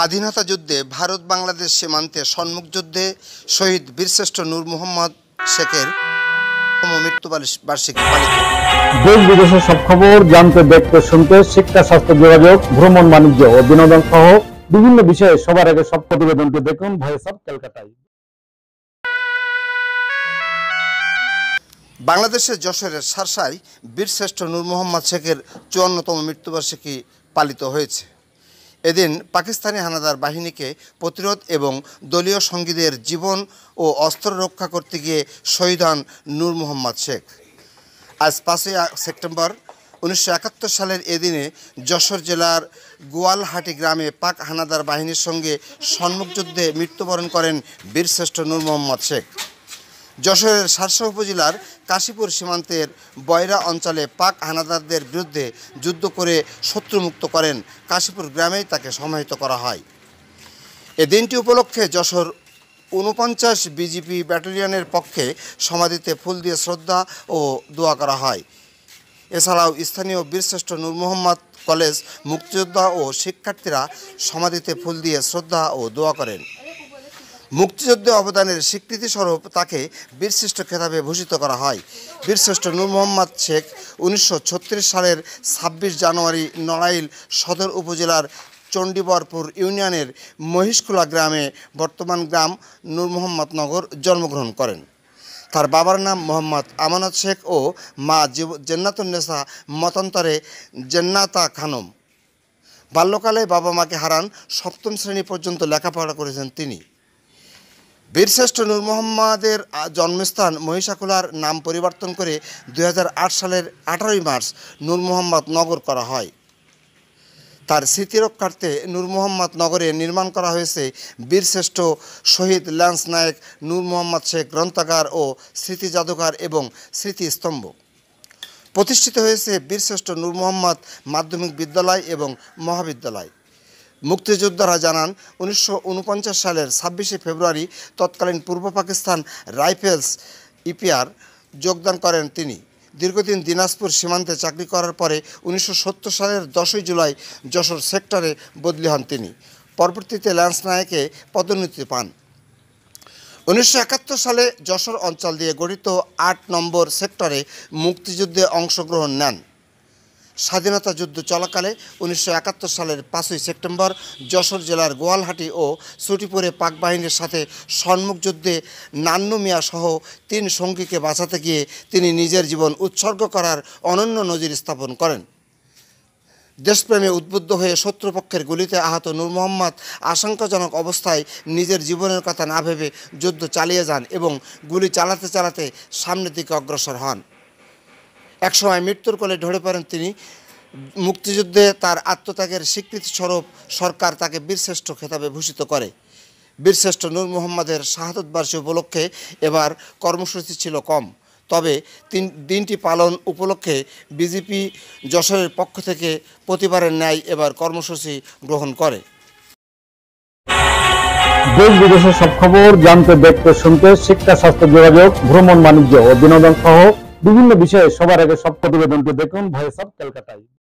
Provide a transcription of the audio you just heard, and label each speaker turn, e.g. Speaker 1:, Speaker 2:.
Speaker 1: স্বাধীনতা যুদ্ধে ভারত বাংলাদেশ সীমান্তে সম্মুখ যুদ্ধে শহীদ বীরশ্রেষ্ঠ নূর মোহাম্মদ শেখের মৃত্যুবার্ষিকী পালিত।
Speaker 2: দেশ বিদেশের সব খবর জানতে, দেখতে, শুনতে, শিক্ষা, স্বাস্থ্য, যোগাযোগ, ভ্রমণ, বাণিজ্য ও বিনোদন সহ বিভিন্ন বিষয়ে সবার আগে সব প্রতিবেদনটি দেখুন ভয়েস অফ কলকাতায়।
Speaker 1: বাংলাদেশের যশোরের শার্শায় বীরশ্রেষ্ঠ নূর মোহাম্মদ শেখের ৫৪তম মৃত্যুবার্ষিকী পালিত হয়েছে। এদিন পাকিস্তানি হানাদার বাহিনীকে প্রতিরোধ এবং দলীয় সঙ্গীদের জীবন ও অস্ত্র রক্ষা করতে গিয়ে শহীদ হন নূর মোহাম্মদ শেখ। আজ ৫ই সেপ্টেম্বর ১৯৭১ সালের এদিনে যশোর জেলার গোয়ালহাটি গ্রামে পাক হানাদার বাহিনীর সঙ্গে সম্মুখ যুদ্ধে মৃত্যুবরণ করেন বীরশ্রেষ্ঠ নূর মোহাম্মদ শেখ। যশোরের শার্শা উপজেলার কাশীপুর সীমান্তের বয়রা অঞ্চলে পাক হানাদারদের বিরুদ্ধে যুদ্ধ করে শত্রুমুক্ত করেন কাশীপুর গ্রামেই তাকে সমাহিত করা হয়। এ দিনটি উপলক্ষে যশোর ৪৯ বিজিপি ব্যাটালিয়নের পক্ষে সমাধিতে ফুল দিয়ে শ্রদ্ধা ও দোয়া করা হয়। এছাড়াও স্থানীয় বীরশ্রেষ্ঠ নূর মোহাম্মদ কলেজ মুক্তিযোদ্ধা ও শিক্ষার্থীরা সমাধিতে ফুল দিয়ে শ্রদ্ধা ও দোয়া করেন। মুক্তিযুদ্ধে অবদানের স্বীকৃতিস্বরূপ তাকে বীরশ্রেষ্ঠ খেতাবে ভূষিত করা হয়। বীরশ্রেষ্ঠ নূর মোহাম্মদ শেখ ১৯৩৬ সালের ২৬ জানুয়ারি নড়াইল সদর উপজেলার চণ্ডীবরপুর ইউনিয়নের মহিষখোলা গ্রামে বর্তমান গ্রাম নূর মোহাম্মদ নগর জন্মগ্রহণ করেন। তার বাবার নাম মোহাম্মদ আমানত শেখ ও মা জেন্নাতুন্নেসা মতান্তরে জেন্নাতা খানম। বাল্যকালে বাবা মাকে হারান। সপ্তম শ্রেণী পর্যন্ত লেখাপড়া করেছেন তিনি। বীরশ্রেষ্ঠ নূর মোহাম্মদের জন্মস্থান মহিষাখোলার নাম পরিবর্তন করে ২০০৮ সালের ১৮ই মার্চ নূর মোহাম্মদ নগর করা হয়। তার স্মৃতিরক্ষার্থে নূর মোহাম্মদ নগরে নির্মাণ করা হয়েছে বীরশ্রেষ্ঠ শহীদ ল্যান্স নায়েক নূর মোহাম্মদ শেখ গ্রন্থাগার ও স্মৃতি জাদুঘর এবং স্মৃতিস্তম্ভ। প্রতিষ্ঠিত হয়েছে বীরশ্রেষ্ঠ নূর মোহাম্মদ মাধ্যমিক বিদ্যালয় এবং মহাবিদ্যালয়। মুক্তিযোদ্ধারা জানান ১৯৪৯ সালের ২৬শে ফেব্রুয়ারি তৎকালীন পূর্ব পাকিস্তান রাইফেলস ইপিআর যোগদান করেন তিনি। দীর্ঘদিন দিনাজপুর সীমান্তে চাকরি করার পরে ১৯৭০ সালের ১০ই জুলাই যশোর সেক্টরে বদলি হন তিনি। পরবর্তীতে ল্যান্স নায়েকে পদোন্নতি পান। ১৯৭১ সালে যশোর অঞ্চল দিয়ে গঠিত ৮ নম্বর সেক্টরে মুক্তিযুদ্ধে অংশগ্রহণ নেন। স্বাধীনতা যুদ্ধ চলাকালে ১৯৭১ সালের ৫ই সেপ্টেম্বর যশোর জেলার গোয়ালহাটি ও ছুটিপুরে পাক বাহিনীর সাথে সম্মুখ যুদ্ধে নান্নু মিয়া সহ ৩ সঙ্গীকে বাঁচাতে গিয়ে তিনি নিজের জীবন উৎসর্গ করার অনন্য নজির স্থাপন করেন। দেশপ্রেমে উদ্বুদ্ধ হয়ে শত্রুপক্ষের গুলিতে আহত নূর মোহাম্মদ আশঙ্কাজনক অবস্থায় নিজের জীবনের কথা না ভেবে যুদ্ধ চালিয়ে যান এবং গুলি চালাতে চালাতে সামনের দিকে অগ্রসর হন। একসময় মৃত্যুর কোলে ঢলে পড়েন তিনি। মুক্তিযুদ্ধে তার আত্মত্যাগের স্বীকৃতিস্বরূপ সরকার তাকে বীরশ্রেষ্ঠ খেতাবে ভূষিত করে। বীরশ্রেষ্ঠ নূর মোহাম্মদের শাহাদত বার্ষিকী উপলক্ষে এবার কর্মসূচি ছিল কম, তবে দিনটি পালন উপলক্ষে বিজেপি যশোরের পক্ষ থেকে প্রতিবারের ন্যায় এবার কর্মসূচি গ্রহণ করে।
Speaker 2: দেশ বিদেশের সব খবর জানতে, দেখতে, শুনতে, শিক্ষা, স্বাস্থ্য, যোগাযোগ, ভ্রমণ, বাণিজ্য ও বিনোদন সহ বিভিন্ন বিষয়ে সবার আগে সব প্রতিবেদনটি দেখুন ভয়েস অফ কলকাতায়।